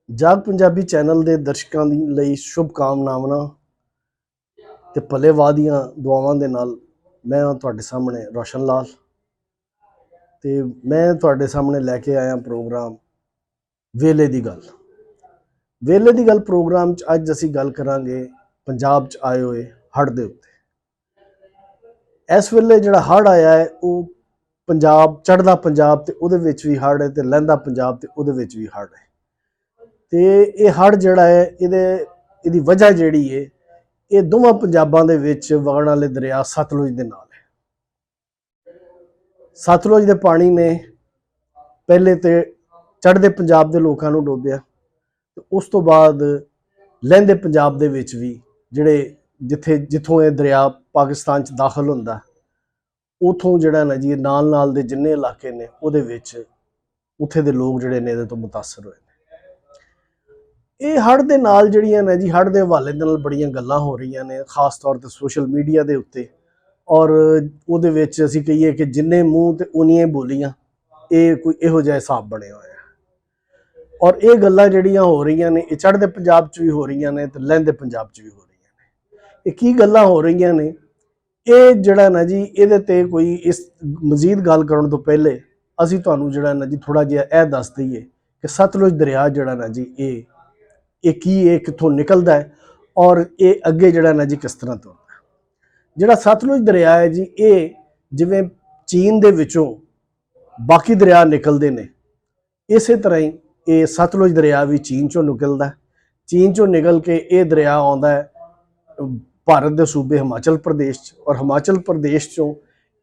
ਜਾਗ ਪੰਜਾਬੀ ਚੈਨਲ ਦੇ ਦਰਸ਼ਕਾਂ ਦੀ ਲਈ ਸ਼ੁਭ ਕਾਮਨਾਵਾਂ ਤੇ ਭਲੇਵਾਂ ਦੀਆਂ ਦੁਆਵਾਂ ਦੇ ਨਾਲ ਮੈਂ ਤੁਹਾਡੇ ਸਾਹਮਣੇ ਰੋਸ਼ਨ ਲਾਲ ਤੇ ਮੈਂ ਤੁਹਾਡੇ ਸਾਹਮਣੇ ਲੈ ਕੇ ਆਇਆ ਪ੍ਰੋਗਰਾਮ ਵੇਲੇ ਦੀ ਗੱਲ ਪ੍ਰੋਗਰਾਮ 'ਚ ਅੱਜ ਅਸੀਂ ਗੱਲ ਕਰਾਂਗੇ ਪੰਜਾਬ 'ਚ ਆਏ ਹੋਏ ਹੜ੍ਹ ਦੇ ਉੱਤੇ। ਇਸ ਵੇਲੇ ਜਿਹੜਾ ਹੜ੍ਹ ਆਇਆ ਹੈ ਉਹ ਪੰਜਾਬ ਚੜ੍ਹਦਾ ਪੰਜਾਬ ਤੇ ਉਹਦੇ ਵਿੱਚ ਵੀ ਹੜ੍ਹ ਹੈ ਤੇ ਲਹਿੰਦਾ ਪੰਜਾਬ ਤੇ ਉਹਦੇ ਵਿੱਚ ਵੀ ਹੜ੍ਹ ਹੈ। ਤੇ ਇਹ ਹੜ੍ਹ ਜਿਹੜਾ ਹੈ ਇਹਦੀ ਵਜ੍ਹਾ ਜਿਹੜੀ ਹੈ ਇਹ ਦੋਵਾਂ ਪੰਜਾਬਾਂ ਦੇ ਵਿੱਚ ਵਗਣ ਵਾਲੇ ਦਰਿਆ ਸਤਲੁਜ ਦੇ ਨਾਲ ਹੈ। ਸਤਲੁਜ ਦੇ ਪਾਣੀ ਨੇ ਪਹਿਲੇ ਤੇ ਚੜ੍ਹਦੇ ਪੰਜਾਬ ਦੇ ਲੋਕਾਂ ਨੂੰ ਡੋਬਿਆ ਤੇ ਉਸ ਤੋਂ ਬਾਅਦ ਲਹਿੰਦੇ ਪੰਜਾਬ ਦੇ ਵਿੱਚ ਵੀ ਜਿਹੜੇ ਜਿੱਥੋਂ ਇਹ ਦਰਿਆ ਪਾਕਿਸਤਾਨ 'ਚ ਦਾਖਲ ਹੁੰਦਾ ਉਥੋਂ ਜਿਹੜਾ ਨਾ ਜੀ ਨਾਲ ਦੇ ਜਿੰਨੇ ਇਲਾਕੇ ਨੇ ਉਹਦੇ ਵਿੱਚ ਉੱਥੇ ਦੇ ਲੋਕ ਜਿਹੜੇ ਨੇ ਇਹਦੇ ਤੋਂ ਮੁਤਾਸਰ ਹੋਏ ਨੇ। ਇਹ ਹੜ੍ਹ ਦੇ ਨਾਲ ਜਿਹੜੀਆਂ ਨੇ ਜੀ ਹੜ੍ਹ ਦੇ ਹਵਾਲੇ ਦੇ ਨਾਲ ਬੜੀਆਂ ਗੱਲਾਂ ਹੋ ਰਹੀਆਂ ਨੇ, ਖਾਸ ਤੌਰ ਤੇ ਸੋਸ਼ਲ ਮੀਡੀਆ ਦੇ ਉੱਤੇ, ਔਰ ਉਹਦੇ ਵਿੱਚ ਅਸੀਂ ਕਹੀਏ ਕਿ ਜਿੰਨੇ ਮੂੰਹ ਤੇ ਉਨੀਆਂ ਬੋਲੀਆਂ, ਇਹ ਕੋਈ ਇਹੋ ਜਿਹਾ ਹਿਸਾਬ ਬਣਿਆ ਹੋਇਆ। ਔਰ ਇਹ ਗੱਲਾਂ ਜਿਹੜੀਆਂ ਹੋ ਰਹੀਆਂ ਨੇ ਇਹ ਚੜ੍ਹਦੇ ਪੰਜਾਬ 'ਚ ਵੀ ਹੋ ਰਹੀਆਂ ਨੇ ਤੇ ਲਹਿੰਦੇ ਪੰਜਾਬ 'ਚ ਵੀ ਹੋ ਰਹੀਆਂ ਨੇ। ਇਹ ਕੀ ਗੱਲਾਂ ਹੋ ਰਹੀਆਂ ਨੇ, ਇਹ ਜਿਹੜਾ ਨਾ ਜੀ ਇਹਦੇ ਤੇ ਕੋਈ ਇਸ ਮਜ਼ੀਦ ਗੱਲ ਕਰਨ ਤੋਂ ਪਹਿਲੇ ਅਸੀਂ ਤੁਹਾਨੂੰ ਜਿਹੜਾ ਨਾ ਜੀ ਥੋੜਾ ਜਿਹਾ ਇਹ ਦੱਸ ਦਈਏ ਕਿ ਸਤਲੁਜ ਦਰਿਆ ਜਿਹੜਾ ਨਾ ਜੀ ਇਹ ਕਿੱਥੋਂ ਨਿਕਲਦਾ ਹੈ ਔਰ ਇਹ ਅੱਗੇ ਜਿਹੜਾ ਨਾ ਜੀ ਕਿਸ ਤਰ੍ਹਾਂ ਤੁਰਦਾ। ਜਿਹੜਾ ਸਤਲੁਜ ਦਰਿਆ ਹੈ ਜੀ ਇਹ ਜਿਵੇਂ ਚੀਨ ਦੇ ਵਿੱਚੋਂ ਬਾਕੀ ਦਰਿਆ ਨਿਕਲਦੇ ਨੇ, ਇਸੇ ਤਰ੍ਹਾਂ ਹੀ ਇਹ ਸਤਲੁਜ ਦਰਿਆ ਵੀ ਚੀਨ ਚੋਂ ਨਿਕਲਦਾ। ਚੀਨ ਚੋਂ ਨਿਕਲ ਕੇ ਇਹ ਦਰਿਆ ਆਉਂਦਾ ਹੈ ਭਾਰਤ ਦੇ ਸੂਬੇ ਹਿਮਾਚਲ ਪ੍ਰਦੇਸ਼ 'ਚ, ਔਰ ਹਿਮਾਚਲ ਪ੍ਰਦੇਸ਼ 'ਚੋਂ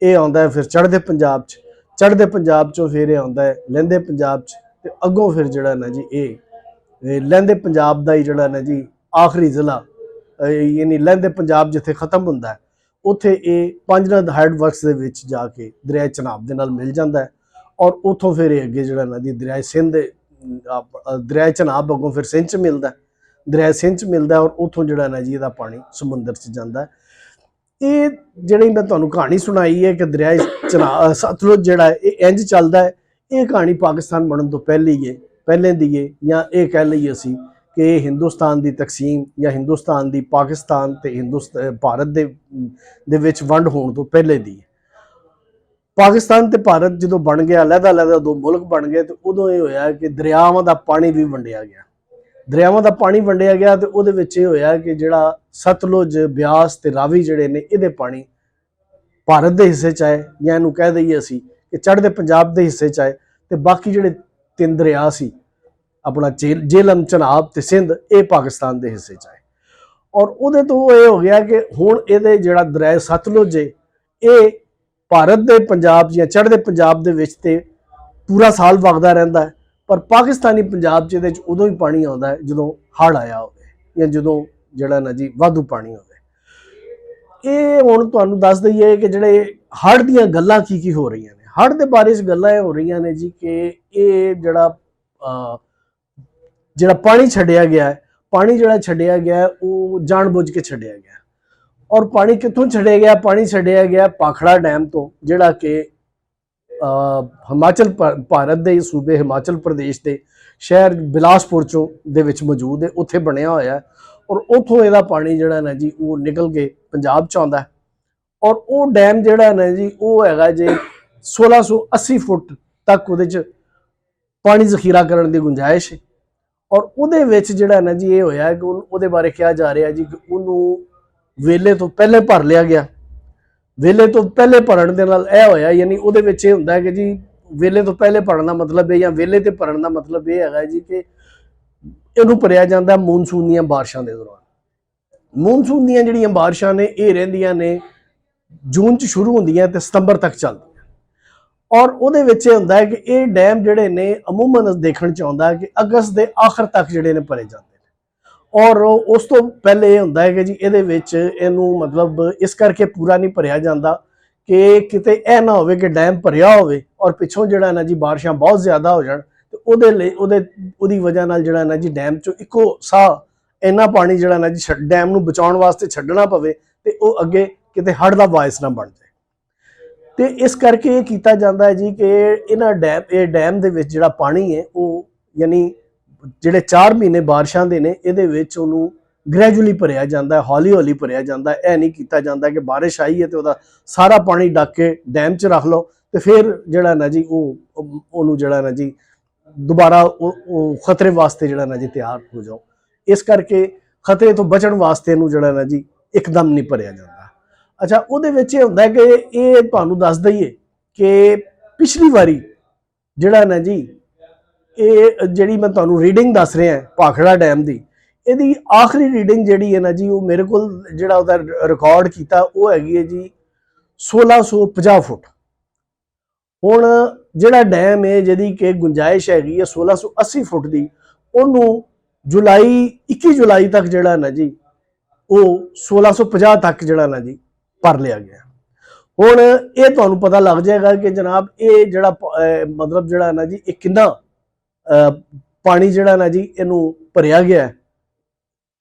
ਇਹ ਆਉਂਦਾ ਹੈ ਫਿਰ ਚੜ੍ਹਦੇ ਪੰਜਾਬ 'ਚ, ਚੜ੍ਹਦੇ ਪੰਜਾਬ 'ਚੋਂ ਫਿਰ ਇਹ ਆਉਂਦਾ ਹੈ ਲਹਿੰਦੇ ਪੰਜਾਬ 'ਚ ਤੇ ਅੱਗੋਂ ਫਿਰ ਜਿਹੜਾ ਨਾ ਜੀ ਇਹ ਲਹਿੰਦੇ ਪੰਜਾਬ ਦਾ ਹੀ ਜਿਹੜਾ ਨਾ ਜੀ ਆਖਰੀ ਜ਼ਿਲ੍ਹਾ ਯਾਨੀ ਲਹਿੰਦੇ ਪੰਜਾਬ ਜਿੱਥੇ ਖਤਮ ਹੁੰਦਾ ਹੈ ਉੱਥੇ ਇਹ ਪੰਜਨਦ ਹੈਡ ਵਰਕਸ ਦੇ ਵਿੱਚ ਜਾ ਕੇ ਦਰਿਆ ਚਨਾਬ ਦੇ ਨਾਲ ਮਿਲ ਜਾਂਦਾ ਹੈ। ਔਰ ਉੱਥੋਂ ਫਿਰ ਇਹ ਅੱਗੇ ਜਿਹੜਾ ਨਾ ਜੀ ਦਰਿਆ ਚਨਾਬ ਅੱਗੋਂ ਫਿਰ ਸਿੰਧ 'ਚ ਮਿਲਦਾ, ਦਰਿਆ ਸਿੰਧ 'ਚ ਮਿਲਦਾ ਔਰ ਉੱਥੋਂ ਜਿਹੜਾ ਨਾ ਜੀ ਇਹਦਾ ਪਾਣੀ ਸਮੁੰਦਰ 'ਚ ਜਾਂਦਾ। ਇਹ ਜਿਹੜੀ ਮੈਂ ਤੁਹਾਨੂੰ ਕਹਾਣੀ ਸੁਣਾਈ ਹੈ ਕਿ ਦਰਿਆ ਸਤਲੁਜ ਜਿਹੜਾ ਇਹ ਇੰਝ ਚੱਲਦਾ ਹੈ, ਇਹ ਕਹਾਣੀ ਪਾਕਿਸਤਾਨ ਬਣਨ ਤੋਂ ਪਹਿਲੇ ਦੀ ਹੈ, ਜਾਂ ਇਹ ਕਹਿ ਲਈਏ ਅਸੀਂ ਕਿ ਹਿੰਦੁਸਤਾਨ ਦੀ ਤਕਸੀਮ ਜਾਂ ਹਿੰਦੁਸਤਾਨ ਦੀ ਪਾਕਿਸਤਾਨ ਤੇ ਭਾਰਤ ਦੇ ਵਿੱਚ ਵੰਡ ਹੋਣ ਤੋਂ ਪਹਿਲੇ ਦੀ ਹੈ। ਪਾਕਿਸਤਾਨ ਤੇ ਭਾਰਤ ਜਦੋਂ ਬਣ ਗਿਆ, ਲਹਿਦਾ ਦੋ ਮੁਲਕ ਬਣ ਗਏ, ਤੇ ਉਦੋਂ ਇਹ ਹੋਇਆ ਕਿ ਦਰਿਆਵਾਂ ਦਾ ਪਾਣੀ ਵੀ ਵੰਡਿਆ ਗਿਆ। ਦਰਿਆਵਾਂ ਦਾ ਪਾਣੀ ਵੰਡਿਆ ਗਿਆ ਤੇ ਉਹਦੇ ਵਿੱਚ ਇਹ ਹੋਇਆ ਕਿ ਜਿਹੜਾ ਸਤਲੁਜ, ਬਿਆਸ ਤੇ ਰਾਵੀ ਜਿਹੜੇ ਨੇ ਇਹਦੇ ਪਾਣੀ ਭਾਰਤ ਦੇ ਹਿੱਸੇ 'ਚ ਆਏ, ਜਾਂ ਇਹਨੂੰ ਕਹਿ ਦਈਏ ਅਸੀਂ ਕਿ ਚੜ੍ਹਦੇ ਪੰਜਾਬ ਦੇ ਹਿੱਸੇ 'ਚ ਆਏ, ਤੇ ਬਾਕੀ ਜਿਹੜੇ ਤਿੰਨ ਦਰਿਆ ਸੀ ਆਪਣਾ ਜੇਹਲਮ, ਚਨਾਬ ਤੇ ਸਿੰਧ, ਇਹ ਪਾਕਿਸਤਾਨ ਦੇ ਹਿੱਸੇ 'ਚ ਆਏ। ਔਰ ਉਹਦੇ ਤੋਂ ਇਹ ਹੋ ਗਿਆ ਕਿ ਹੁਣ ਇਹਦੇ ਜਿਹੜਾ ਦਰਿਆ ਸਤਲੁਜ ਹੈ ਇਹ ਭਾਰਤ ਦੇ ਪੰਜਾਬ ਜਾਂ ਚੜ੍ਹਦੇ ਪੰਜਾਬ ਦੇ ਵਿੱਚ ਤੇ ਪੂਰਾ ਸਾਲ ਵਗਦਾ ਰਹਿੰਦਾ ਹੈ, ਪਰ ਪਾਕਿਸਤਾਨੀ ਪੰਜਾਬ 'ਚ ਇਹਦੇ 'ਚ ਉਦੋਂ ਹੀ ਪਾਣੀ ਆਉਂਦਾ ਹੈ ਜਦੋਂ ਹੜ੍ਹ ਆਇਆ ਹੋਵੇ ਜਾਂ ਜਦੋਂ ਜਿਹੜਾ ਨਾ ਜੀ ਵਾਧੂ ਪਾਣੀ ਹੋਵੇ। ਇਹ ਹੁਣ ਤੁਹਾਨੂੰ ਦੱਸ ਦਈਏ ਕਿ ਜਿਹੜੇ ਹੜ੍ਹ ਦੀਆਂ ਗੱਲਾਂ ਕੀ ਹੋ ਰਹੀਆਂ ਨੇ। ਹੜ੍ਹ ਦੇ ਬਾਰੇ 'ਚ ਗੱਲਾਂ ਇਹ ਹੋ ਰਹੀਆਂ ਨੇ ਜੀ ਕਿ ਇਹ ਜਿਹੜਾ ਪਾਣੀ ਛੱਡਿਆ ਗਿਆ ਹੈ ਉਹ ਜਾਣਬੁੱਝ ਕੇ ਛੱਡਿਆ ਗਿਆ। ਔਰ ਪਾਣੀ ਕਿੱਥੋਂ ਛੱਡਿਆ ਗਿਆ? ਪਾਣੀ ਛੱਡਿਆ ਗਿਆ ਭਾਖੜਾ ਡੈਮ ਤੋਂ, ਜਿਹੜਾ ਕਿ ਭਾਰਤ ਦੇ ਸੂਬੇ ਹਿਮਾਚਲ ਪ੍ਰਦੇਸ਼ ਦੇ ਸ਼ਹਿਰ ਬਿਲਾਸਪੁਰ ਚੋਂ ਦੇ ਵਿੱਚ ਮੌਜੂਦ ਹੈ, ਉੱਥੇ ਬਣਿਆ ਹੋਇਆ। ਔਰ ਉੱਥੋਂ ਇਹਦਾ ਪਾਣੀ ਜਿਹੜਾ ਨਾ ਜੀ ਉਹ ਨਿਕਲ ਕੇ ਪੰਜਾਬ 'ਚ ਆਉਂਦਾ। ਔਰ ਉਹ ਡੈਮ ਜਿਹੜਾ ਨਾ ਜੀ ਉਹ ਹੈਗਾ ਜੇ 1680 ਫੁੱਟ ਤੱਕ ਉਹਦੇ 'ਚ ਪਾਣੀ ਜ਼ਖੀਰਾ ਕਰਨ ਦੀ ਗੁੰਜਾਇਸ਼ ਹੈ। ਔਰ ਉਹਦੇ ਵਿੱਚ ਜਿਹੜਾ ਨਾ ਜੀ ਇਹ ਹੋਇਆ ਕਿ ਉਹਦੇ ਬਾਰੇ ਕਿਹਾ ਜਾ ਰਿਹਾ ਜੀ ਕਿ ਉਹਨੂੰ ਵੇਲੇ ਤੋਂ ਪਹਿਲੇ ਭਰ ਲਿਆ ਗਿਆ। ਵੇਲੇ ਤੋਂ ਪਹਿਲੇ ਭਰਨ ਦੇ ਨਾਲ ਇਹ ਹੋਇਆ, ਯਾਨੀ ਉਹਦੇ ਵਿੱਚ ਇਹ ਹੁੰਦਾ ਕਿ ਜੀ ਵੇਲੇ ਤੋਂ ਪਹਿਲੇ ਭਰਨ ਦਾ ਮਤਲਬ ਇਹ, ਜਾਂ ਵੇਲੇ ਤੇ ਭਰਨ ਦਾ ਮਤਲਬ ਇਹ ਹੈਗਾ ਜੀ ਕਿ ਇਹਨੂੰ ਭਰਿਆ ਜਾਂਦਾ ਮੌਨਸੂਨ ਦੀਆਂ ਬਾਰਿਸ਼ਾਂ ਦੇ ਦੌਰਾਨ। ਮੌਨਸੂਨ ਦੀਆਂ ਜਿਹੜੀਆਂ ਬਾਰਿਸ਼ਾਂ ਨੇ ਇਹ ਰਹਿੰਦੀਆਂ ਨੇ ਜੂਨ 'ਚ ਸ਼ੁਰੂ ਹੁੰਦੀਆਂ ਤੇ ਸਤੰਬਰ ਤੱਕ ਚੱਲਦੀਆਂ। ਔਰ ਉਹਦੇ ਵਿੱਚ ਇਹ ਹੁੰਦਾ ਹੈ ਕਿ ਇਹ ਡੈਮ ਜਿਹੜੇ ਨੇ ਅਮੂਮਨ ਦੇਖਣ 'ਚ ਆਉਂਦਾ ਹੈ ਕਿ ਅਗਸਤ ਦੇ ਆਖਰ ਤੱਕ ਜਿਹੜੇ ਨੇ ਭਰੇ ਜਾਂਦੇ ਨੇ। ਔਰ ਉਸ ਤੋਂ ਪਹਿਲੇ ਇਹ ਹੁੰਦਾ ਹੈ ਕਿ ਜੀ ਇਹਦੇ ਵਿੱਚ ਇਹਨੂੰ ਮਤਲਬ ਇਸ ਕਰਕੇ ਪੂਰਾ ਨਹੀਂ ਭਰਿਆ ਜਾਂਦਾ ਕਿ ਕਿਤੇ ਇਹ ਨਾ ਹੋਵੇ ਕਿ ਡੈਮ ਭਰਿਆ ਹੋਵੇ ਔਰ ਪਿੱਛੋਂ ਜਿਹੜਾ ਨਾ ਜੀ ਬਾਰਿਸ਼ਾਂ ਬਹੁਤ ਜ਼ਿਆਦਾ ਹੋ ਜਾਣ ਤੇ ਉਹਦੀ ਵਜ੍ਹਾ ਨਾਲ ਜਿਹੜਾ ਨਾ ਜੀ ਡੈਮ 'ਚੋਂ ਇੱਕੋ ਸਾਹ ਇੰਨਾ ਪਾਣੀ ਜਿਹੜਾ ਨਾ ਜੀ ਡੈਮ ਨੂੰ ਬਚਾਉਣ ਵਾਸਤੇ ਛੱਡਣਾ ਪਵੇ ਤੇ ਉਹ ਅੱਗੇ ਕਿਤੇ ਹੜ੍ਹ ਦਾ ਬਾਇਸ ਨਾ ਬਣ ਜਾਏ। ਤੇ ਇਸ ਕਰਕੇ ਇਹ ਕੀਤਾ ਜਾਂਦਾ ਹੈ ਜੀ ਕਿ ਇਹ ਡੈਮ ਦੇ ਵਿੱਚ ਜਿਹੜਾ ਪਾਣੀ ਹੈ ਉਹ ਯਾਨੀ ਜਿਹੜੇ 4 ਮਹੀਨੇ ਬਾਰਿਸ਼ਾਂ ਦੇ ਨੇ ਇਹਦੇ ਵਿੱਚ ਉਹਨੂੰ ਗ੍ਰੈਜੂਅਲੀ ਭਰਿਆ ਜਾਂਦਾ, ਹੌਲੀ ਹੌਲੀ ਭਰਿਆ ਜਾਂਦਾ। ਇਹ ਨਹੀਂ ਕੀਤਾ ਜਾਂਦਾ ਕਿ ਬਾਰਿਸ਼ ਆਈ ਹੈ ਤੇ ਉਹਦਾ ਸਾਰਾ ਪਾਣੀ ਡੱਕ ਕੇ ਡੈਮ 'ਚ ਰੱਖ ਲਓ ਤੇ ਫਿਰ ਜਿਹੜਾ ਨਾ ਜੀ ਉਹਨੂੰ ਜਿਹੜਾ ਨਾ ਜੀ ਦੁਬਾਰਾ ਉਹ ਖਤਰੇ ਵਾਸਤੇ ਜਿਹੜਾ ਨਾ ਜੀ ਤਿਆਰ ਹੋ ਜਾਓ। ਇਸ ਕਰਕੇ ਖਤਰੇ ਤੋਂ ਬਚਣ ਵਾਸਤੇ ਇਹਨੂੰ ਜਿਹੜਾ ਨਾ ਜੀ ਇੱਕਦਮ ਨਹੀਂ ਭਰਿਆ ਜਾਂਦਾ। ਅੱਛਾ, ਉਹਦੇ ਵਿੱਚ ਇਹ ਹੁੰਦਾ ਕਿ ਇਹ ਤੁਹਾਨੂੰ ਦੱਸ ਦਈਏ ਕਿ ਪਿਛਲੀ ਵਾਰੀ ਜਿਹੜਾ ਨਾ ਜੀ ਇਹ ਜਿਹੜੀ ਮੈਂ ਤੁਹਾਨੂੰ ਰੀਡਿੰਗ ਦੱਸ ਰਿਹਾ ਭਾਖੜਾ ਡੈਮ ਦੀ, ਇਹਦੀ ਆਖਰੀ ਰੀਡਿੰਗ ਜਿਹੜੀ ਹੈ ਨਾ ਜੀ ਉਹ ਮੇਰੇ ਕੋਲ ਜਿਹੜਾ ਉਹਦਾ ਰਿਕਾਰਡ ਕੀਤਾ ਉਹ ਹੈਗੀ ਹੈ ਜੀ 1650 ਫੁੱਟ। ਹੁਣ ਜਿਹੜਾ ਡੈਮ ਹੈ ਜਿਹਦੀ ਕਿ ਗੁੰਜਾਇਸ਼ ਹੈਗੀ ਹੈ 1680 ਫੁੱਟ ਦੀ, ਉਹਨੂੰ 21 ਜੁਲਾਈ ਤੱਕ ਜਿਹੜਾ ਨਾ ਜੀ ਉਹ 1650 ਤੱਕ ਜਿਹੜਾ ਨਾ ਜੀ ਭਰ ਲਿਆ ਗਿਆ। ਹੁਣ ਇਹ ਤੁਹਾਨੂੰ ਪਤਾ ਲੱਗ ਜਾਏਗਾ ਕਿ ਜਨਾਬ ਇਹ ਜਿਹੜਾ ਮਤਲਬ ਜਿਹੜਾ ਨਾ ਜੀ ਇਹ ਕਿੰਨਾ ਪਾਣੀ ਜਿਹੜਾ ਨਾ ਜੀ ਇਹਨੂੰ ਭਰਿਆ ਗਿਆ।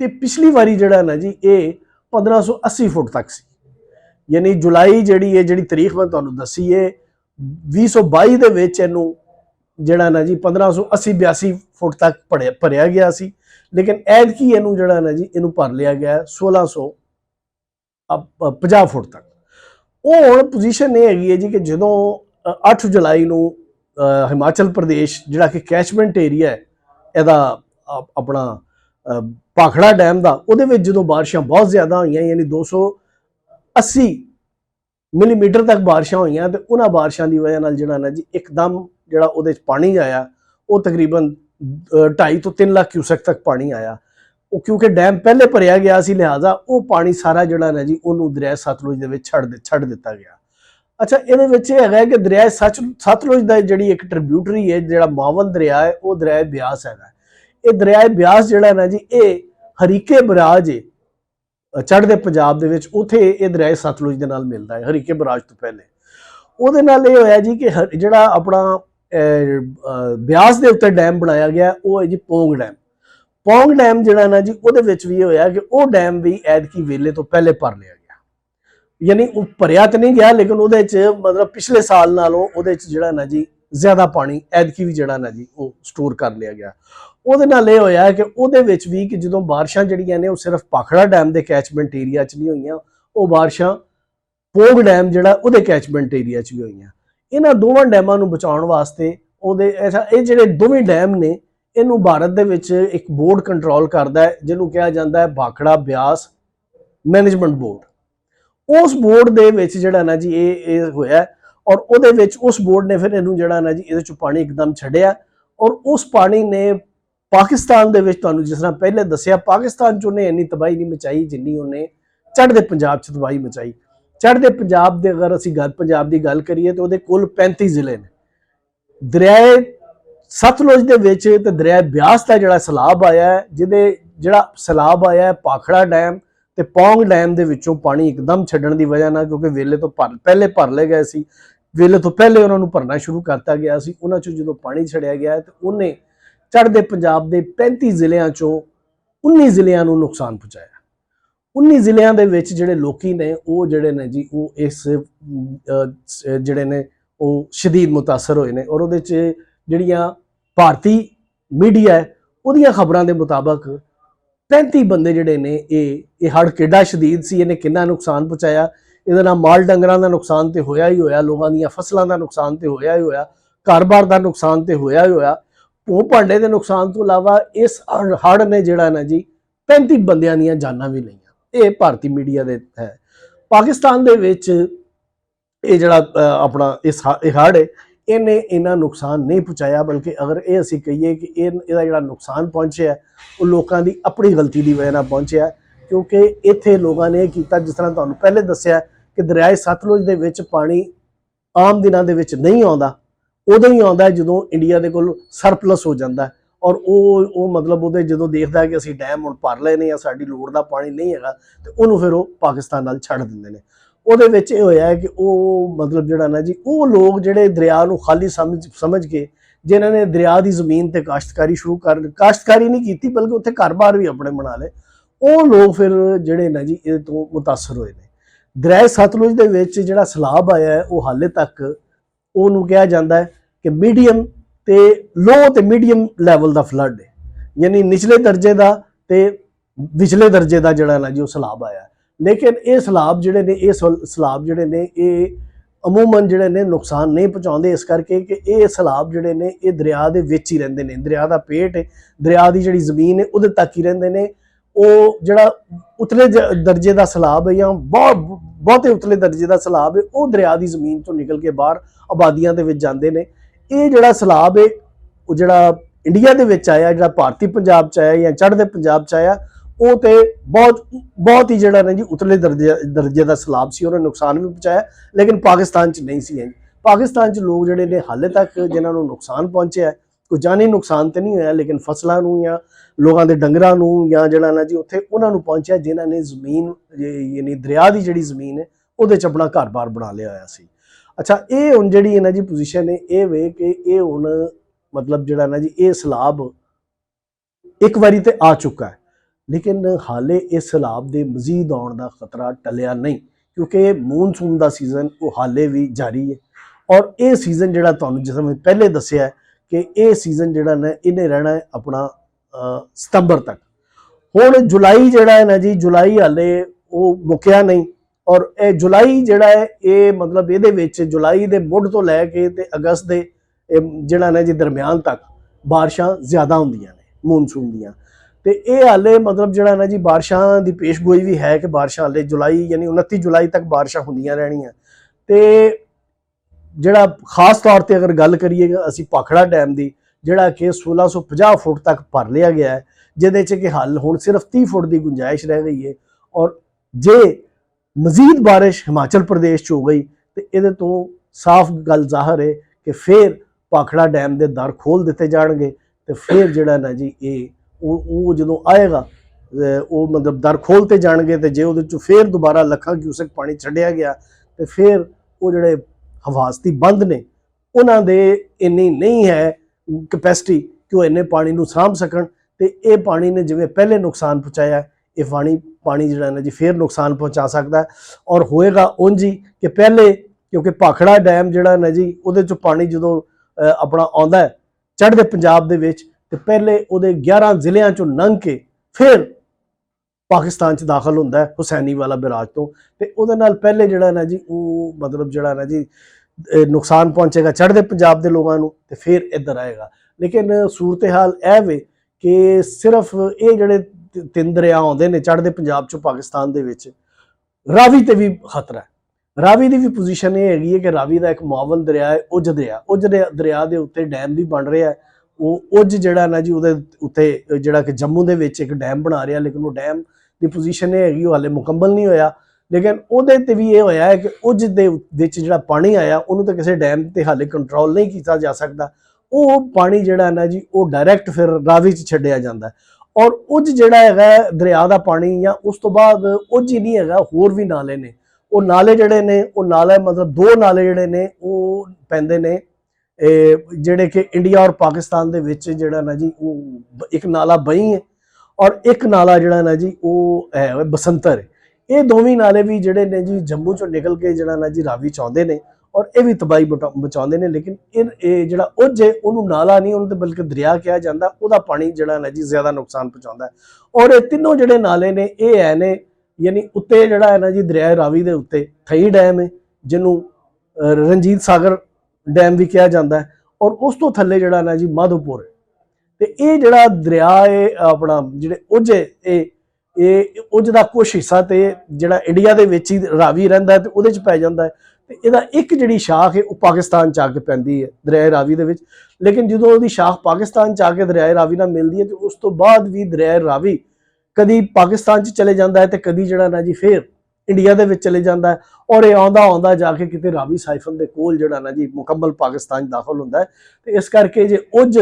ਤੇ ਪਿਛਲੀ ਵਾਰੀ ਜਿਹੜਾ ਨਾ ਜੀ ਇਹ 1580 ਫੁੱਟ ਤੱਕ ਸੀ, ਯਾਨੀ ਜੁਲਾਈ ਜਿਹੜੀ ਤਰੀਕ ਮੈਂ ਤੁਹਾਨੂੰ ਦੱਸੀ ਹੈ 2022 ਦੇ ਵਿੱਚ ਇਹਨੂੰ ਜਿਹੜਾ ਨਾ ਜੀ 1580-82 ਫੁੱਟ ਤੱਕ ਭਰਿਆ ਗਿਆ ਸੀ। ਲੇਕਿਨ ਐਤਕੀ ਇਹਨੂੰ ਜਿਹੜਾ ਨਾ ਜੀ ਇਹਨੂੰ ਭਰ ਲਿਆ ਗਿਆ 1650 ਫੁੱਟ ਤੱਕ। ਉਹ ਹੁਣ ਪੋਜੀਸ਼ਨ ਇਹ ਹੈਗੀ ਹੈ ਜੀ ਕਿ ਜਦੋਂ 8 ਜੁਲਾਈ ਨੂੰ ਹਿਮਾਚਲ ਪ੍ਰਦੇਸ਼ ਜਿਹੜਾ ਕਿ ਕੈਚਮੈਂਟ ਏਰੀਆ ਹੈ ਇਹਦਾ ਆਪਣਾ ਭਾਖੜਾ ਡੈਮ ਦਾ, ਉਹਦੇ ਵਿੱਚ ਜਦੋਂ ਬਾਰਿਸ਼ਾਂ ਬਹੁਤ ਜ਼ਿਆਦਾ ਹੋਈਆਂ ਯਾਨੀ 280 ਮਿਲੀਮੀਟਰ ਤੱਕ ਬਾਰਿਸ਼ਾਂ ਹੋਈਆਂ ਤੇ ਉਹਨਾਂ ਬਾਰਿਸ਼ਾਂ ਦੀ ਵਜ੍ਹਾ ਨਾਲ ਜਿਹੜਾ ਨਾ ਜੀ ਇੱਕਦਮ ਜਿਹੜਾ ਉਹਦੇ 'ਚ ਪਾਣੀ ਆਇਆ ਉਹ ਤਕਰੀਬਨ 2.5 ਤੋਂ 3 ਲੱਖ ਕਿਊਸੈਕ ਤੱਕ ਪਾਣੀ ਆਇਆ। ਉਹ ਕਿਉਂਕਿ ਡੈਮ ਪਹਿਲੇ ਭਰਿਆ ਗਿਆ ਸੀ ਲਿਹਾਜ਼ਾ ਉਹ ਪਾਣੀ ਸਾਰਾ ਜਿਹੜਾ ਨਾ ਜੀ ਉਹਨੂੰ ਦਰਿਆ ਸਤਲੁਜ ਦੇ ਵਿੱਚ ਛੱਡ ਦਿੱਤਾ ਗਿਆ। ਅੱਛਾ, ਇਹਦੇ ਵਿੱਚ ਇਹ ਹੈਗਾ ਕਿ ਦਰਿਆ ਸਤਲੁਜ ਦਾ ਜਿਹੜੀ ਇੱਕ ਟ੍ਰਿਬਿਊਟਰੀ ਹੈ ਜਿਹੜਾ ਮਾਵਨ ਦਰਿਆ ਹੈ ਉਹ ਦਰਿਆ ਬਿਆਸ ਹੈਗਾ। ਇਹ ਦਰਿਆ ਬਿਆਸ ਜਿਹੜਾ ਨਾ ਜੀ ਇਹ ਹਰੀਕੇ ਬਰਾਜ ਹੈ ਚੜ੍ਹਦੇ ਪੰਜਾਬ ਦੇ ਵਿੱਚ, ਉੱਥੇ ਇਹ ਦਰਿਆ ਸਤਲੁਜ ਦੇ ਨਾਲ ਮਿਲਦਾ ਹੈ ਹਰੀਕੇ ਬਰਾਜ ਤੋਂ ਪਹਿਲੇ। ਉਹਦੇ ਨਾਲ ਇਹ ਹੋਇਆ ਜੀ ਕਿ ਜਿਹੜਾ ਆਪਣਾ ਬਿਆਸ ਦੇ ਉੱਤੇ ਡੈਮ ਬਣਾਇਆ ਗਿਆ ਉਹ ਹੈ ਜੀ ਪੌਂਗ ਡੈਮ। ਪੌਂਗ ਡੈਮ ਜਿਹੜਾ ਨਾ ਜੀ ਉਹਦੇ ਵਿੱਚ ਵੀ ਇਹ ਹੋਇਆ ਕਿ ਉਹ ਡੈਮ ਵੀ ਐਤਕੀ ਵੇਲੇ ਤੋਂ ਪਹਿਲੇ ਭਰ ਲਿਆ ਗਿਆ, ਯਾਨੀ ਉਹ ਭਰਿਆ ਤਾਂ ਨਹੀਂ ਗਿਆ ਲੇਕਿਨ ਉਹਦੇ 'ਚ ਮਤਲਬ ਪਿਛਲੇ ਸਾਲ ਨਾਲੋਂ ਉਹਦੇ 'ਚ ਜਿਹੜਾ ਨਾ ਜੀ ਜ਼ਿਆਦਾ ਪਾਣੀ ਐਤਕੀ ਵੀ ਜਿਹੜਾ ਨਾ ਜੀ ਉਹ ਸਟੋਰ ਕਰ ਲਿਆ ਗਿਆ। ਉਹਦੇ ਨਾਲ ਇਹ ਹੋਇਆ ਕਿ ਉਹਦੇ ਵਿੱਚ ਵੀ ਕਿ ਜਦੋਂ ਬਾਰਿਸ਼ਾਂ ਜਿਹੜੀਆਂ ਨੇ ਉਹ ਸਿਰਫ ਭਾਖੜਾ ਡੈਮ ਦੇ ਕੈਚਮੈਂਟ ਏਰੀਆ 'ਚ ਨਹੀਂ ਹੋਈਆਂ, ਉਹ ਬਾਰਿਸ਼ਾਂ ਪੌਂਗ ਡੈਮ ਜਿਹੜਾ ਉਹਦੇ ਕੈਚਮੈਂਟ ਏਰੀਆ 'ਚ ਵੀ ਹੋਈਆਂ। ਇਹਨਾਂ ਦੋਵਾਂ ਡੈਮਾਂ ਨੂੰ ਬਚਾਉਣ ਵਾਸਤੇ ਇਹ ਜਿਹੜੇ ਦੋਵੇਂ ਡੈਮ ਨੇ ਇਹਨੂੰ ਭਾਰਤ ਦੇ ਵਿੱਚ ਇੱਕ ਬੋਰਡ ਕੰਟਰੋਲ ਕਰਦਾ ਹੈ ਜਿਹਨੂੰ ਕਿਹਾ ਜਾਂਦਾ ਹੈ ਭਾਖੜਾ ਬਿਆਸ ਮੈਨੇਜਮੈਂਟ ਬੋਰਡ। ਉਸ ਬੋਰਡ ਦੇ ਵਿੱਚ ਜਿਹੜਾ ਨਾ ਜੀ ਇਹ ਹੋਇਆ ਔਰ ਉਹਦੇ ਵਿੱਚ ਉਸ ਬੋਰਡ ਨੇ ਫਿਰ ਇਹਨੂੰ ਜਿਹੜਾ ਨਾ ਜੀ ਇਹਦੇ 'ਚੋਂ ਪਾਣੀ ਇੱਕਦਮ ਛੱਡਿਆ ਔਰ ਉਸ ਪਾਣੀ ਨੇ ਪਾਕਿਸਤਾਨ ਦੇ ਵਿੱਚ, ਤੁਹਾਨੂੰ ਜਿਸ ਤਰ੍ਹਾਂ ਪਹਿਲੇ ਦੱਸਿਆ, ਪਾਕਿਸਤਾਨ 'ਚ ਉਹਨੇ ਇੰਨੀ ਤਬਾਹੀ ਨਹੀਂ ਮਚਾਈ ਜਿੰਨੀ ਉਹਨੇ ਚੜ੍ਹਦੇ ਪੰਜਾਬ 'ਚ ਤਬਾਹੀ ਮਚਾਈ। ਚੜ੍ਹਦੇ ਪੰਜਾਬ ਦੇ ਅਗਰ ਅਸੀਂ ਪੰਜਾਬ ਦੀ ਗੱਲ ਕਰੀਏ ਤਾਂ ਉਹਦੇ ਕੁੱਲ 35 ਜ਼ਿਲ੍ਹੇ ਨੇ। ਦਰਿਆ ਸਤਲੁਜ ਦੇ ਵਿੱਚ ਤੇ ਦਰਿਆ ਬਿਆਸ ਦਾ ਜਿਹੜਾ ਸੈਲਾਬ ਆਇਆ ਹੈ, ਜਿਹੜਾ ਸੈਲਾਬ ਆਇਆ ਹੈ ਭਾਖੜਾ ਡੈਮ ਤੇ ਪੌਂਗ ਡੈਮ ਦੇ ਵਿੱਚੋਂ ਪਾਣੀ ਇੱਕਦਮ ਛੱਡਣ ਦੀ ਵਜ੍ਹਾ ਨਾਲ, ਕਿਉਂਕਿ ਵੇਲੇ ਤੋਂ ਪਹਿਲੇ ਭਰ ਲਏ ਗਏ ਸੀ, ਵੇਲੇ ਤੋਂ ਪਹਿਲੇ ਉਹਨਾਂ ਨੂੰ ਭਰਨਾ ਸ਼ੁਰੂ ਕਰਤਾ ਗਿਆ ਸੀ, ਉਹਨਾਂ 'ਚੋਂ ਜਦੋਂ ਪਾਣੀ ਛੱਡਿਆ ਗਿਆ ਤੇ ਉਹਨੇ ਚੜ੍ਹਦੇ ਪੰਜਾਬ ਦੇ 35 ਜ਼ਿਲ੍ਹਿਆਂ 'ਚੋਂ 19 ਜ਼ਿਲ੍ਹਿਆਂ ਨੂੰ ਨੁਕਸਾਨ ਪਹੁੰਚਾਇਆ। 19 ਜ਼ਿਲ੍ਹਿਆਂ ਦੇ ਵਿੱਚ ਜਿਹੜੇ ਲੋਕੀ ਨੇ ਉਹ ਜਿਹੜੇ ਨੇ ਜੀ ਉਹ ਇਸ ਜਿਹੜੇ ਨੇ ਉਹ ਸ਼ਦੀਦ ਮੁਤਾਸਰ ਹੋਏ ਨੇ। ਔਰ ਉਹਦੇ 'ਚ ਜਿਹੜੀਆਂ ਭਾਰਤੀ ਮੀਡੀਆ ਹੈ ਉਹਦੀਆਂ ਖਬਰਾਂ ਦੇ ਮੁਤਾਬਕ 35 ਬੰਦੇ ਜਿਹੜੇ ਨੇ ਇਹ ਹੜ੍ਹ ਕਿੱਡਾ ਸ਼ਦੀਦ ਸੀ, ਇਹਨੇ ਕਿੰਨਾ ਨੁਕਸਾਨ ਪਹੁੰਚਾਇਆ। ਇਹਦੇ ਨਾਲ ਮਾਲ ਡੰਗਰਾਂ ਦਾ ਨੁਕਸਾਨ ਤੇ ਹੋਇਆ ਹੀ ਹੋਇਆ, ਲੋਕਾਂ ਦੀਆਂ ਫਸਲਾਂ ਦਾ ਨੁਕਸਾਨ ਤੇ ਹੋਇਆ ਹੀ ਹੋਇਆ, ਘਰ-ਬਾਰ ਦਾ ਨੁਕਸਾਨ ਤੇ ਹੋਇਆ ਹੀ ਹੋਇਆ। ਭੂ ਭਾਂਡੇ ਦੇ ਨੁਕਸਾਨ ਤੋਂ ਇਲਾਵਾ ਇਸ ਹੜ੍ਹ ਨੇ ਜਿਹੜਾ ਨਾ ਜੀ 35 ਬੰਦਿਆਂ ਦੀਆਂ ਜਾਨਾਂ ਵੀ ਲਈਆਂ। ਇਹ ਭਾਰਤੀ ਮੀਡੀਆ ਦੇ ਹੈ। ਪਾਕਿਸਤਾਨ ਦੇ ਵਿੱਚ ਇਹ ਜਿਹੜਾ ਆਪਣਾ ਇਹ ਹੜ੍ਹ ਹੈ ਇਹਨੇ ਇੰਨਾ ਨੁਕਸਾਨ ਨਹੀਂ ਪਹੁੰਚਾਇਆ, ਬਲਕਿ ਅਗਰ ਇਹ ਅਸੀਂ ਕਹੀਏ ਕਿ ਇਹਦਾ ਜਿਹੜਾ ਨੁਕਸਾਨ ਪਹੁੰਚਿਆ ਉਹ ਲੋਕਾਂ ਦੀ ਆਪਣੀ ਗਲਤੀ ਦੀ ਵਜ੍ਹਾ ਨਾਲ ਪਹੁੰਚਿਆ, ਕਿਉਂਕਿ ਇੱਥੇ ਲੋਕਾਂ ਨੇ ਇਹ ਕੀਤਾ, ਜਿਸ ਤਰ੍ਹਾਂ ਤੁਹਾਨੂੰ ਪਹਿਲੇ ਦੱਸਿਆ ਕਿ ਦਰਿਆ ਸਤਲੁਜ ਦੇ ਵਿੱਚ ਪਾਣੀ ਆਮ ਦਿਨਾਂ ਦੇ ਵਿੱਚ ਨਹੀਂ ਆਉਂਦਾ, ਉਦੋਂ ਹੀ ਆਉਂਦਾ ਜਦੋਂ ਇੰਡੀਆ ਦੇ ਕੋਲ ਸਰਪਲਸ ਹੋ ਜਾਂਦਾ ਔਰ ਉਹ ਮਤਲਬ ਉਹਦੇ ਜਦੋਂ ਦੇਖਦਾ ਕਿ ਅਸੀਂ ਡੈਮ ਹੁਣ ਭਰ ਲਏ ਨੇ ਜਾਂ ਸਾਡੀ ਲੋੜ ਦਾ ਪਾਣੀ ਨਹੀਂ ਹੈਗਾ ਤੇ ਉਹਨੂੰ ਫਿਰ ਉਹ ਪਾਕਿਸਤਾਨ ਨਾਲ ਛੱਡ ਦਿੰਦੇ ਨੇ। ਉਹਦੇ ਵਿੱਚ ਇਹ ਹੋਇਆ ਹੈ ਕਿ ਉਹ ਮਤਲਬ ਜਿਹੜਾ ਨਾ ਜੀ ਉਹ ਲੋਕ ਜਿਹੜੇ ਦਰਿਆ ਨੂੰ ਖਾਲੀ ਸਮਝ ਕੇ, ਜਿਨ੍ਹਾਂ ਨੇ ਦਰਿਆ ਦੀ ਜ਼ਮੀਨ ਤੇ ਕਾਸ਼ਤਕਾਰੀ ਨਹੀਂ ਕੀਤੀ ਬਲਕਿ ਉੱਥੇ ਘਰ-ਬਾਰ ਵੀ ਆਪਣੇ ਬਣਾ ਲਏ, ਉਹ ਲੋਕ ਫਿਰ ਜਿਹੜੇ ਨਾ ਜੀ ਇਹਦੇ ਤੋਂ ਮੁਤਾਸਰ ਹੋਏ ਨੇ। ਦਰਿਆ ਸਤਲੁਜ ਦੇ ਵਿੱਚ ਜਿਹੜਾ ਸੈਲਾਬ ਆਇਆ ਹੈ ਉਹ ਹਾਲੇ ਤੱਕ ਉਹਨੂੰ ਕਿਹਾ ਜਾਂਦਾ ਹੈ ਕਿ ਮੀਡੀਅਮ ਤੇ ਲੋ ਤੇ ਮੀਡੀਅਮ ਲੈਵਲ ਦਾ ਫਲੱਡ ਹੈ। यानी निचले दर्जे का ते विचले दर्जे का जिहड़ा ना जी वो सैलाब आया। लेकिन ये सैलाब जिहड़े ने ये सैलाब जिहड़े ने ये अमूमन जिहड़े ने नुकसान नहीं पहुँचाते, इस करके कि ये सैलाब जिहड़े ने ये दरिया दे विच ही रहिंदे ने। दरिया का पेट है, दरिया की जिहड़ी जमीन है उहदे तक ही रहिंदे ने। वो जिहड़ा उतले दर्जे का सैलाब है या बहुते उतले दर्जे का सैलाब है वो दरिया की जमीन तो निकल के बाहर आबादियां दे विच जांदे ने। ये जिहड़ा सैलाब है वो जिहड़ा इंडिया दे विच आया, जिहड़ा भारती पंजाब च आया या चढ़दे पंजाब च आया, वो तो बहुत ही जिहड़ा ना जी उतले दर्जे का सैलाब सी, उन्हें नुकसान भी पहुँचाया, लेकिन पाकिस्तान च नहीं सी। पाकिस्तान च लोग जिहड़े ने हाले तक जिन्होंने नुकसान पहुँचे, कोई जानी नुकसान तो नहीं होया, लेकिन फसलों नूं या लोगों के डंगरां नूं या जिहड़ा ना जी उत्थे उन्हां नूं पहुँचा जिन्हां ने जमीन यानी दरिया की जिहड़ी जमीन है उहदे च अपना घर बार बना लिया होया सी। अच्छा, ये हुण जिहड़ी ना जी पोजीशन है ये वे कि ये हुण मतलब जिहड़ा ना जी ये सैलाब एक बारी तो आ चुका है, लेकिन हाले इस सैलाब के मजीद आने का खतरा टलिया नहीं, क्योंकि मूनसून का सीजन वो हाले भी जारी है। और ये सीजन जिहड़ा तुहानूं जिस मैं पहले दस्सिया कि ये सीजन जिहड़ा ना इन्हें रहना है अपना सितंबर तक। हुण जुलाई जिहड़ा है ना जी, जुलाई हाले वो मुक्या नहीं, और ये जुलाई जिहड़ा है ये मतलब इहदे विच जुलाई के मुढ़ तो लैके ते अगस्त के जिहड़ा ना जी दरम्यान तक बारिशां ज़्यादा होंदियां ने मूनसून दियां। ते ये हाले मतलब जिहड़ा ना जी बारिशां की पेशगोई भी है कि बारिशां हाले जुलाई यानी 29 जुलाई तक बारिशां होंदियां रहणियां। ते जिहड़ा खास तौर पर अगर गल करिए असीं भाखड़ा डैम की, जिहड़ा कि 1650 फुट तक भर लिया गया है, जिहदे च कि हल हुण सिर्फ 30 फुट की गुंजाइश रह गई है। और जे मजीद बारिश हिमाचल प्रदेश च हो गई तो ये तो साफ गल जाहिर है कि फिर भाखड़ा डैम के दर खोल दिते जाएंगे। तो फिर जिहड़ा ना जी ये वो जो आएगा वो मतलब दर खोलते जाएंगे, तो जे वो फिर दोबारा लखां क्यूसेक पानी छड्डिया गया तो फिर वो जिहड़े हफाजती बंद ने उन्हां दे इन्नी नहीं है कैपेसिटी कि वो इन्ने पानी नूं सांभ सकण। तो ये पानी ने जिवें पहले नुकसान पहुँचाया, ये पानी जिहड़ा ना जी फिर नुकसान पहुँचा सकता है। और होएगा उंज ही कि पहले, क्योंकि भाखड़ा डैम जिहड़ा ना जी उहदे चों पानी जो अपना आउंदा है चढ़दे पंजाब दे विच, ते पहले उहदे 11 जिलियां चों लंघ के फिर पाकिस्तान च दाखिल होंदा है हुसैनी वाला बिराज तो। ते उहदे नाल पहले जिहड़ा ना जी वो मतलब जिहड़ा ना जी नुकसान पहुँचेगा चढ़दे पंजाब के लोगों को, तो फिर इधर आएगा। लेकिन सूरत हाल यह वे कि सिर्फ ये जिहड़े 3 दरिया आउंदे ने चढ़दे पंजाब चों पाकिस्तान दे विच, रावी ते भी खतरा है। रावी की भी पोजीशन ये हैगी है कि रावी का एक मुआवन दरिया है उज दरिया, उज दरिया के उत्ते डैम भी बन रहा है। वो उज जिहड़ा ना जी उहदे उत्ते जिहड़ा कि जम्मू दे विच एक डैम बना रहा, लेकिन वो डैम की पोजीशन ये हैगी वो हाले मुकम्मल नहीं होया। लेकिन उहदे ते भी ये होया है कि उज दे विच जिहड़ा पानी आया उन्होंने तो किसी डैम ते हाले कंट्रोल नहीं किया जा सकता। वो पानी जिहड़ा ना जी वो डायरैक्ट फिर रावी च छड्डिया जांदा है। और उज जिहड़ा हैगा दरिया का पानी या उस तो बाद उज ही नहीं हैगा, होर भी नाले ने। वो नाले जिहड़े ने वो नाला मतलब 2 नाले जिहड़े ने वो पैंदे ने जिहड़े कि इंडिया और पाकिस्तान दे विच जिहड़ा ना जी वो एक नाला बई है और एक नाला जिहड़ा ना जी वो है बसंतर है। ये दोवें नाले भी जिहड़े ने जी जम्मू चों निकल के जिहड़ा ना जी रावी च आउंदे ने और ये भी तबाही मचाउंदे ने। लेकिन जिहड़ा उज है उन्होंने नाला नहीं, उन्होंने बल्कि दरिया कहा जाता, वह पानी जिहड़ा ना जी ज्यादा नुकसान पहुँचाता है। और ये तीनों जिहड़े नाले ने ये है ने यानी उत्ते जिहड़ा है ना जी दरिया रावी के उत्ते थई डैम है जिन्हों रंजीत सागर डैम भी कहा जाता है, और उस तो थले जिहड़ा ना जी माधोपुर है। तो ये जिहड़ा दरिया है अपना जिहड़े उज है ये उज का कुछ हिस्सा तो जिहड़ा इंडिया के विच ही रावी रहिंदा है तो उहदे च पै जांदा है। तो इहदा एक जिहड़ी शाख है वो पाकिस्तान च आके पैंदी है दरिया रावी दे विच। लेकिन जो उहदी शाख पाकिस्तान च आके दरिया रावी नाल मिलदी है तो उस तो बाद भी दरिया रावी कदी पाकिस्तान च चले जाता है तो कदी जिहड़ा ना जी फिर इंडिया दे विच चले जाता है। और यह आउंदा आउंदा जाके किते रावी साइफन के कोल जिहड़ा ना जी मुकम्मल पाकिस्तान दाखिल होंदा है। तो इस करके जे उज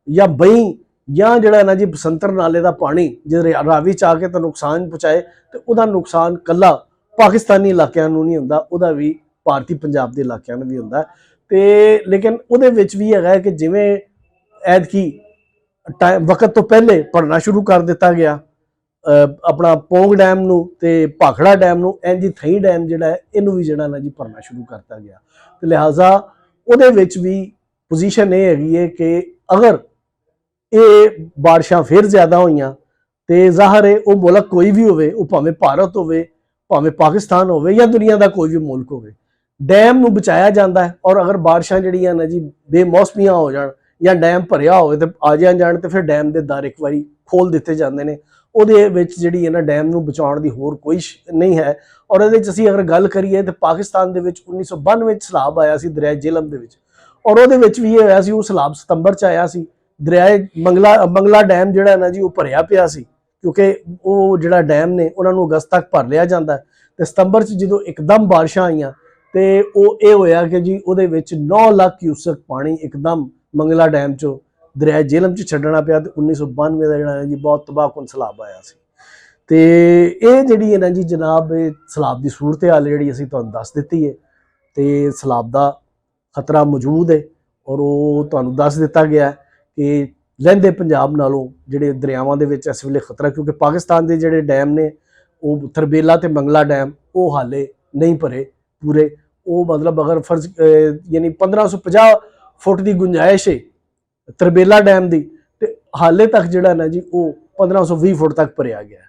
या बई या जिहड़ा ना जी बसंतर नाले का पानी जे रावी च आके तो नुकसान पहुँचाए तो उहदा नुकसान कल्ला पाकिस्तानी इलाकों नूं नहीं हुंदा, उहदा भी भारती पंजाब के इलाकों में भी हुंदा है। तो लेकिन उहदे विच भी हैगा कि जिवें ऐतकी वक्त तो पहले भरना शुरू कर दिता गया अपना पोंग डैम नूं ते भाखड़ा डैम नूं, इंज ही थई डैम जिहड़ा है इनू भी जिहड़ा ना जी भरना शुरू करता गया। तो लिहाजा उहदे विच भी पोजीशन ये हैगी है कि अगर ਇਹ ਬਾਰਿਸ਼ਾਂ ਫਿਰ ਜ਼ਿਆਦਾ ਹੋਈਆਂ ਤੇ ਜ਼ਾਹਰ ਹੈ ਉਹ ਮੁਲਕ ਕੋਈ ਵੀ ਹੋਵੇ, ਉਹ ਭਾਵੇਂ ਭਾਰਤ ਹੋਵੇ, ਭਾਵੇਂ ਪਾਕਿਸਤਾਨ ਹੋਵੇ ਜਾਂ ਦੁਨੀਆ ਦਾ ਕੋਈ ਵੀ ਮੁਲਕ ਹੋਵੇ, ਡੈਮ ਨੂੰ ਬਚਾਇਆ ਜਾਂਦਾ ਹੈ। ਔਰ ਅਗਰ ਬਾਰਿਸ਼ਾਂ ਜਿਹੜੀਆਂ ਨੇ ਜੀ ਬੇਮੌਸਮੀਆਂ ਹੋ ਜਾਣ ਜਾਂ ਡੈਮ ਭਰਿਆ ਹੋਵੇ ਤੇ ਆ ਜਾਣ ਤੇ ਫਿਰ ਡੈਮ ਦੇ ਦਰ ਇੱਕ ਵਾਰੀ ਖੋਲ ਦਿੱਤੇ ਜਾਂਦੇ ਨੇ। ਉਹਦੇ ਵਿੱਚ ਜਿਹੜੀ ਹੈ ਨਾ ਡੈਮ ਨੂੰ ਬਚਾਉਣ ਦੀ ਹੋਰ ਕੋਈ ਨਹੀਂ ਹੈ। ਔਰ ਇਹਦੇ 'ਚ ਅਸੀਂ ਅਗਰ ਗੱਲ ਕਰੀਏ ਤਾਂ ਪਾਕਿਸਤਾਨ ਦੇ ਵਿੱਚ 1992 ਵਿੱਚ ਸੈਲਾਬ ਆਇਆ ਸੀ ਦਰਿਆ ਜੇਹਲਮ ਦੇ ਵਿੱਚ, ਔਰ ਉਹਦੇ ਵਿੱਚ ਵੀ ਇਹ ਹੋਇਆ ਸੀ, ਉਹ ਸੈਲਾਬ ਸਤੰਬਰ 'ਚ ਆਇਆ ਸੀ। ਦਰਿਆ ਮੰਗਲਾ ਡੈਮ ਜਿਹੜਾ ਨਾ ਜੀ ਉਹ ਭਰਿਆ ਪਿਆ ਸੀ, ਕਿਉਂਕਿ ਉਹ ਜਿਹੜਾ ਡੈਮ ਨੇ ਉਹਨਾਂ ਨੂੰ ਅਗਸਤ ਤੱਕ ਭਰ ਲਿਆ ਜਾਂਦਾ ਤੇ ਸਤੰਬਰ 'ਚ ਜਦੋਂ ਇੱਕਦਮ ਬਾਰਿਸ਼ਾਂ ਆਈਆਂ ਤੇ ਉਹ ਇਹ ਹੋਇਆ ਕਿ ਜੀ ਉਹਦੇ ਵਿੱਚ 9 ਲੱਖ ਕਿਊਸਕ ਪਾਣੀ ਇੱਕਦਮ ਮੰਗਲਾ ਡੈਮ 'ਚੋਂ ਦਰਿਆ ਜੇਹਲਮ 'ਚ ਛੱਡਣਾ ਪਿਆ ਤੇ 1992 ਦਾ ਜਿਹੜਾ ਜੀ ਬਹੁਤ ਤਬਾਹਕੁਨ ਸੈਲਾਬ ਆਇਆ ਸੀ। ਤੇ ਇਹ ਜਿਹੜੀ ਹੈ ਨਾ ਜੀ ਜਨਾਬ ਇਹ ਸੈਲਾਬ ਦੀ ਸੂਰਤ ਹਾਲ ਜਿਹੜੀ ਅਸੀਂ ਤੁਹਾਨੂੰ ਦੱਸ ਦਿੱਤੀ ਹੈ ਤੇ ਸੈਲਾਬ ਦਾ ਖਤਰਾ ਮੌਜੂਦ ਹੈ ਔਰ ਉਹ ਤੁਹਾਨੂੰ ਦੱਸ ਦਿੱਤਾ ਗਿਆ ਕਿ ਲਹਿੰਦੇ ਪੰਜਾਬ ਨਾਲੋਂ ਜਿਹੜੇ ਦਰਿਆਵਾਂ ਦੇ ਵਿੱਚ ਇਸ ਵੇਲੇ ਖਤਰਾ, ਕਿਉਂਕਿ ਪਾਕਿਸਤਾਨ ਦੇ ਜਿਹੜੇ ਡੈਮ ਨੇ ਉਹ ਤਰਬੇਲਾ ਤੇ ਮੰਗਲਾ ਡੈਮ ਉਹ ਹਾਲੇ ਨਹੀਂ ਭਰੇ ਪੂਰੇ। ਉਹ ਮਤਲਬ ਅਗਰ ਫਰਜ਼ ਯਾਨੀ 1550 ਫੁੱਟ ਦੀ ਗੁੰਜਾਇਸ਼ ਹੈ ਤਰਬੇਲਾ ਡੈਮ ਦੀ ਤੇ ਹਾਲੇ ਤੱਕ ਜਿਹੜਾ ਨਾ ਜੀ ਉਹ 1520 ਫੁੱਟ ਤੱਕ ਭਰਿਆ ਗਿਆ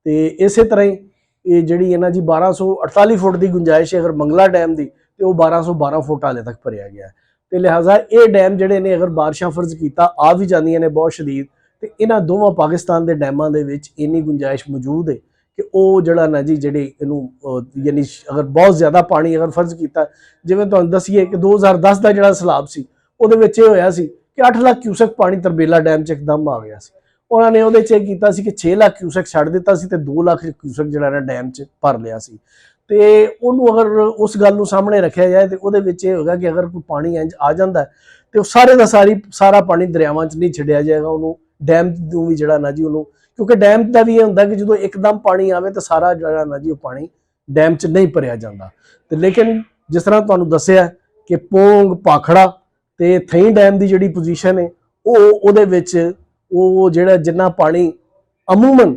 ਤੇ ਇਸੇ ਤਰ੍ਹਾਂ ਹੀ ਇਹ ਜਿਹੜੀ ਹੈ ਨਾ ਜੀ 1248 ਫੁੱਟ ਦੀ ਗੁੰਜਾਇਸ਼ ਹੈ ਅਗਰ ਮੰਗਲਾ ਡੈਮ ਦੀ ਤੇ ਉਹ 1212 ਫੁੱਟ ਹਾਲੇ ਤੱਕ ਭਰਿਆ ਗਿਆ ਤੇ ਲਿਹਾਜ਼ਾ ਇਹ ਡੈਮ ਜਿਹੜੇ ਨੇ ਅਗਰ ਬਾਰਿਸ਼ਾਂ ਫਰਜ਼ ਕੀਤਾ ਆ ਵੀ ਜਾਂਦੀਆਂ ਨੇ ਬਹੁਤ ਸ਼ਦੀਦ ਤੇ ਇਹਨਾਂ ਦੋਵਾਂ ਪਾਕਿਸਤਾਨ ਦੇ ਡੈਮਾਂ ਦੇ ਵਿੱਚ ਇੰਨੀ ਗੁੰਜਾਇਸ਼ ਮੌਜੂਦ ਹੈ ਕਿ ਉਹ ਜਿਹੜਾ ਨਾ ਜੀ ਜਿਹੜੇ ਇਹਨੂੰ ਯਾਨੀ ਅਗਰ ਬਹੁਤ ਜ਼ਿਆਦਾ ਪਾਣੀ ਅਗਰ ਫਰਜ਼ ਕੀਤਾ, ਜਿਵੇਂ ਤੁਹਾਨੂੰ ਦੱਸੀਏ ਕਿ 2010 ਦਾ ਜਿਹੜਾ ਸੈਲਾਬ ਸੀ ਉਹਦੇ ਵਿੱਚ ਇਹ ਹੋਇਆ ਸੀ ਕਿ 8 ਲੱਖ ਕਿਊਸਕ ਪਾਣੀ ਤਰਬੇਲਾ ਡੈਮ 'ਚ ਇੱਕਦਮ ਆ ਗਿਆ ਸੀ। ਉਹਨਾਂ ਨੇ ਉਹਦੇ 'ਚ ਇਹ ਕੀਤਾ ਸੀ ਕਿ 6 ਲੱਖ ਕਿਊਸਕ ਛੱਡ ਦਿੱਤਾ ਸੀ ਤੇ 2 ਲੱਖ ਕਿਊਸਕ ਜਿਹੜਾ ਨਾ ਡੈਮ 'ਚ ਭਰ ਲਿਆ ਸੀ। ਤੇ ਉਹਨੂੰ ਅਗਰ ਉਸ ਗੱਲ ਨੂੰ ਸਾਹਮਣੇ ਰੱਖਿਆ ਜਾਏ ਤੇ ਉਹਦੇ ਵਿੱਚ ਇਹ ਹੋਗਾ ਕਿ ਅਗਰ ਕੋਈ ਪਾਣੀ ਇੰਜ ਆ ਜਾਂਦਾ ਤੇ ਉਹ ਸਾਰੇ ਦਾ ਸਾਰਾ ਪਾਣੀ ਦਰਿਆਵਾਂ 'ਚ ਨਹੀਂ ਛੱਡਿਆ ਜਾਏਗਾ, ਉਹਨੂੰ ਡੈਮ ਨੂੰ ਵੀ ਜਿਹੜਾ ਨਾ ਜੀ ਉਹਨੂੰ, ਕਿਉਂਕਿ ਡੈਮ ਦਾ ਵੀ ਇਹ ਹੁੰਦਾ ਕਿ ਜਦੋਂ ਇੱਕਦਮ ਪਾਣੀ ਆਵੇ ਤਾਂ ਸਾਰਾ ਜਿਹੜਾ ਨਾ ਜੀ ਉਹ ਪਾਣੀ ਡੈਮ 'ਚ ਨਹੀਂ ਭਰਿਆ ਜਾਂਦਾ। ਤੇ ਲੇਕਿਨ ਜਿਸ ਤਰ੍ਹਾਂ ਤੁਹਾਨੂੰ ਦੱਸਿਆ ਕਿ ਪੋਂਗ ਭਾਖੜਾ ਤੇ ਥਈ ਡੈਮ ਦੀ ਜਿਹੜੀ ਪੋਜੀਸ਼ਨ ਹੈ ਉਹਦੇ ਵਿੱਚ ਉਹ ਜਿਹੜਾ ਜਿੰਨਾ ਪਾਣੀ ਅਮੂਮਨ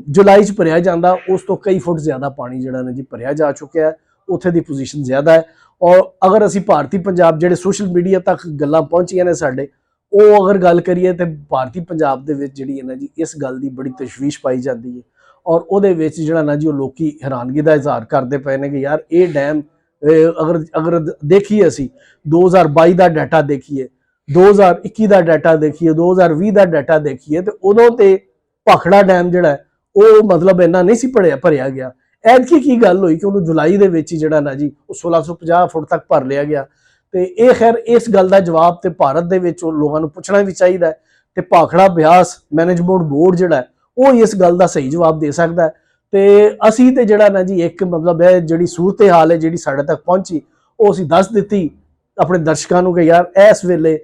ਜੁਲਾਈ 'ਚ ਭਰਿਆ ਜਾਂਦਾ ਉਸ ਤੋਂ ਕਈ ਫੁੱਟ ਜ਼ਿਆਦਾ ਪਾਣੀ ਜਿਹੜਾ ਨਾ ਜੀ ਭਰਿਆ ਜਾ ਚੁੱਕਿਆ ਹੈ, ਉੱਥੇ ਦੀ ਪੋਜੀਸ਼ਨ ਜ਼ਿਆਦਾ ਹੈ। ਔਰ ਅਗਰ ਅਸੀਂ ਭਾਰਤੀ ਪੰਜਾਬ ਜਿਹੜੇ ਸੋਸ਼ਲ ਮੀਡੀਆ ਤੱਕ ਗੱਲਾਂ ਪਹੁੰਚੀਆਂ ਨੇ ਸਾਡੇ, ਉਹ ਅਗਰ ਗੱਲ ਕਰੀਏ ਤੇ ਭਾਰਤੀ ਪੰਜਾਬ ਦੇ ਵਿੱਚ ਜਿਹੜੀ ਹੈ ਨਾ ਜੀ ਇਸ ਗੱਲ ਦੀ ਬੜੀ ਤਸ਼ਵੀਸ਼ ਪਾਈ ਜਾਂਦੀ ਹੈ ਔਰ ਉਹਦੇ ਵਿੱਚ ਜਿਹੜਾ ਨਾ ਜੀ ਉਹ ਲੋਕੀ ਹੈਰਾਨਗੀ ਦਾ ਇਜ਼ਹਾਰ ਕਰਦੇ ਪਏ ਨੇ ਕਿ ਯਾਰ ਇਹ ਡੈਮ ਅਗਰ ਦੇਖੀਏ ਅਸੀਂ 2022 ਦਾ ਡਾਟਾ ਦੇਖੀਏ, 2021 ਦਾ ਡਾਟਾ ਦੇਖੀਏ, 2020 ਦਾ ਡਾਟਾ ਦੇਖੀਏ ਤੇ ਉਦੋਂ ਤੇ ਭਾਖੜਾ ਡੈਮ ਜਿਹੜਾ ਉਹ ਮਤਲਬ ਇੰਨਾ ਨਹੀਂ ਸੀ ਭਰਿਆ ਗਿਆ। ਐਤਕੀ ਕੀ ਗੱਲ ਹੋਈ ਕਿ ਉਹਨੂੰ ਜੁਲਾਈ ਦੇ ਵਿੱਚ ਹੀ ਜਿਹੜਾ ਨਾ ਜੀ ਉਹ 1650 ਫੁੱਟ ਤੱਕ ਭਰ ਲਿਆ ਗਿਆ। ਤੇ ਇਹ ਖੈਰ ਇਸ ਗੱਲ ਦਾ ਜਵਾਬ ਤੇ ਭਾਰਤ ਦੇ ਵਿੱਚ ਉਹ ਲੋਕਾਂ ਨੂੰ ਪੁੱਛਣਾ ਵੀ ਚਾਹੀਦਾ ਤੇ ਭਾਖੜਾ ਬਿਆਸ ਮੈਨੇਜਮੈਂਟ ਬੋਰਡ ਜਿਹੜਾ ਉਹ ਇਸ ਗੱਲ ਦਾ ਸਹੀ ਜਵਾਬ ਦੇ ਸਕਦਾ ਤੇ ਅਸੀਂ ਤੇ ਜਿਹੜਾ ਨਾ ਜੀ ਇੱਕ ਮਤਲਬ ਹੈ ਜਿਹੜੀ ਸੂਰਤ ਹਾਲ ਹੈ ਜਿਹੜੀ ਸਾਡੇ ਤੱਕ ਪਹੁੰਚੀ ਉਹ ਅਸੀਂ ਦੱਸ ਦਿੱਤੀ ਆਪਣੇ ਦਰਸ਼ਕਾਂ ਨੂੰ ਕਿ ਯਾਰ ਇਸ ਵੇਲੇ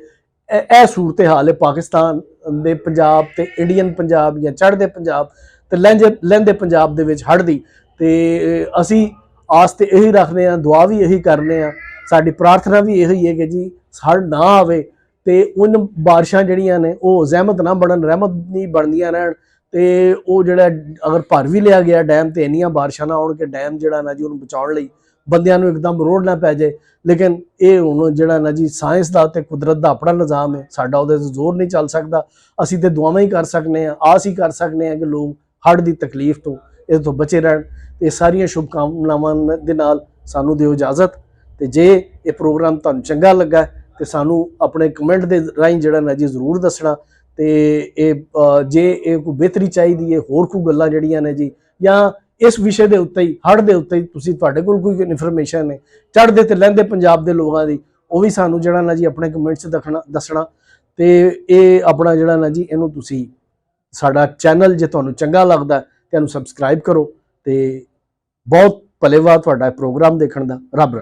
ਇਹ ਸੂਰਤ ਹਾਲ ਹੈ ਪਾਕਿਸਤਾਨ ਦੇ ਪੰਜਾਬ ਤੇ ਇੰਡੀਅਨ ਪੰਜਾਬ ਜਾਂ ਚੜ੍ਹਦੇ ਪੰਜਾਬ ਤੇ ਲਹਿੰਦੇ ਪੰਜਾਬ ਦੇ ਵਿੱਚ ਹੜ੍ਹ ਦੀ। ਤੇ ਅਸੀਂ ਆਸ ਤੇ ਇਹੀ ਰੱਖਦੇ ਹਾਂ, ਦੁਆ ਵੀ ਇਹੀ ਕਰਨੇ ਆ, ਸਾਡੀ ਪ੍ਰਾਰਥਨਾ ਵੀ ਇਹੀ ਹੈ ਕਿ ਜੀ ਹੜ੍ਹ ਨਾ ਆਵੇ ਤੇ ਉਹਨਾਂ ਬਾਰਿਸ਼ਾਂ ਜਿਹੜੀਆਂ ਨੇ ਉਹ ਜ਼ਹਿਮਤ ਨਾ ਬਣਨ, ਰਹਿਮਤ ਨਹੀਂ ਬਣਦੀਆਂ ਰਹਿਣ ਤੇ ਉਹ ਜਿਹੜਾ ਅਗਰ ਭਰ ਵੀ ਲਿਆ ਗਿਆ ਡੈਮ ਤੇ ਇੰਨੀਆਂ ਬਾਰਿਸ਼ਾਂ ਨਾ ਆਉਣ ਕਿ ਡੈਮ ਜਿਹੜਾ ਨਾ ਜੀ ਉਹਨੂੰ ਬਚਾਉਣ ਲਈ ਬੰਦਿਆਂ ਨੂੰ ਇੱਕਦਮ ਰੋੜ ਨਾ ਪੈ ਜਾਏ। ਲੇਕਿਨ ਇਹ ਹੁਣ ਜਿਹੜਾ ਨਾ ਜੀ ਸਾਇੰਸ ਦਾ ਤੇ ਕੁਦਰਤ ਦਾ ਆਪਣਾ ਨਿਜ਼ਾਮ ਹੈ, ਸਾਡਾ ਉਹਦੇ 'ਤੇ ਜ਼ੋਰ ਨਹੀਂ ਚੱਲ ਸਕਦਾ। ਅਸੀਂ ਤੇ ਦੁਆਵਾਂ ਹੀ ਕਰ ਸਕਦੇ ਹਾਂ, ਆਸ ਹੀ ਕਰ ਸਕਦੇ ਹਾਂ ਕਿ ਲੋਕ ਹੜ੍ਹ ਦੀ ਤਕਲੀਫ ਤੋਂ ਇਸ ਤੋਂ ਬਚੇ ਰਹਿਣ। ਤੇ ਸਾਰੀਆਂ ਸ਼ੁਭਕਾਮਨਾਵਾਂ ਦੇ ਨਾਲ ਸਾਨੂੰ ਦਿਓ ਇਜਾਜ਼ਤ। ਤੇ ਜੇ ਇਹ ਪ੍ਰੋਗਰਾਮ ਤੁਹਾਨੂੰ ਚੰਗਾ ਲੱਗਾ ਤੇ ਸਾਨੂੰ ਆਪਣੇ ਕਮੈਂਟ ਦੇ ਰਾਹੀਂ ਜਿਹੜਾ ਨਾ ਜੀ ਜ਼ਰੂਰ ਦੱਸਣਾ। ਤੇ ਇਹ ਜੇ ਇਹ ਕੋਈ ਬਿਹਤਰੀ ਚਾਹੀਦੀ ਹੈ, ਹੋਰ ਕੋਈ ਗੱਲਾਂ ਜਿਹੜੀਆਂ ਨੇ ਜੀ ਜਾਂ ਇਸ ਵਿਸ਼ੇ ਦੇ ਉੱਤੇ ਹੀ ਹੜ੍ਹ ਦੇ ਉੱਤੇ ਹੀ ਤੁਸੀਂ ਤੁਹਾਡੇ ਕੋਲ ਕੋਈ ਇਨਫੋਰਮੇਸ਼ਨ ਹੈ ਚੜ੍ਹਦੇ ਤੇ ਲਹਿੰਦੇ ਪੰਜਾਬ ਦੇ ਲੋਕਾਂ ਦੀ, ਉਹ ਵੀ ਸਾਨੂੰ ਜਿਹੜਾ ਨਾ ਜੀ ਆਪਣੇ ਕਮੈਂਟਸ ਦੱਸਣਾ। ਤੇ ਇਹ ਆਪਣਾ ਜਿਹੜਾ ਨਾ ਜੀ ਇਹਨੂੰ ਤੁਸੀਂ ਸਾਡਾ ਚੈਨਲ ਜੇ ਤੁਹਾਨੂੰ ਚੰਗਾ ਲੱਗਦਾ ਤੇ ਇਹਨੂੰ ਸਬਸਕ੍ਰਾਈਬ ਕਰੋ। ਤੇ ਬਹੁਤ ਭਲੇਵਾ ਤੁਹਾਡਾ ਪ੍ਰੋਗਰਾਮ ਦੇਖਣ ਦਾ। ਰੱਬ